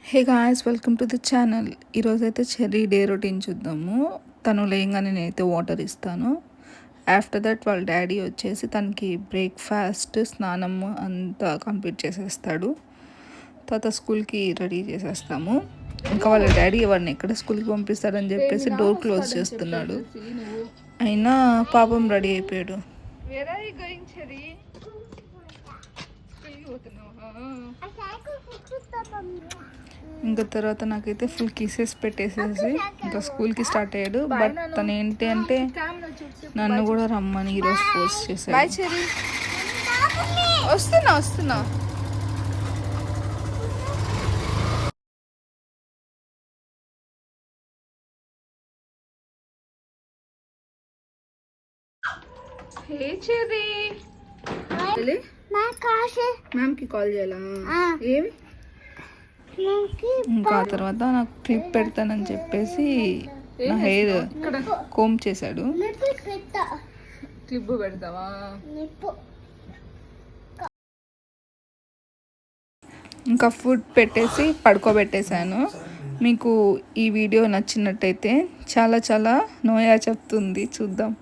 Hey guys, welcome to the channel. ఈరోజైతే cherry day routine చూద్దాము. తను లేయంగానే నేనైతే వాటర్ ఇస్తాను. ఆఫ్టర్ దట్ వాళ్ళ డాడీ వచ్చేసి తనకి బ్రేక్ఫాస్ట్, స్నానం అంతా కంప్లీట్ చేసేస్తాడు. తర్వాత స్కూల్కి రెడీ చేసేస్తాము. ఇంకా వాళ్ళ డాడీ ఎవరిని ఎక్కడ స్కూల్కి పంపిస్తాడని చెప్పేసి డోర్ క్లోజ్ చేస్తున్నాడు. అయినా పాపం రెడీ అయిపోయాడు. ఇంకా తర్వాత నాకైతే ఫుల్ కిసెస్ పెట్టేసేసి ఇంకా స్కూల్కి స్టార్ట్ అయ్యాడు. బట్ తను ఏంటి అంటే నన్ను కూడా రమ్మని ఈరోజు ఫోర్స్ చేశాడు. వస్తున్నా హే చెర్రీ, మ్యామ్కి కాల్ చేయాలా? ఏమి ఇంకా ఆ తర్వాత నాకు క్లిప్ పెడతానని చెప్పేసి నా హెయిర్ కోమ్ చేశాడు. క్లిప్ పెడతావా? ఇంకా ఫుడ్ పెట్టేసి పడుకోబెట్టేశాను. మీకు ఈ వీడియో నచ్చినట్టయితే చాలా నోయా చెప్తుంది, చూద్దాం.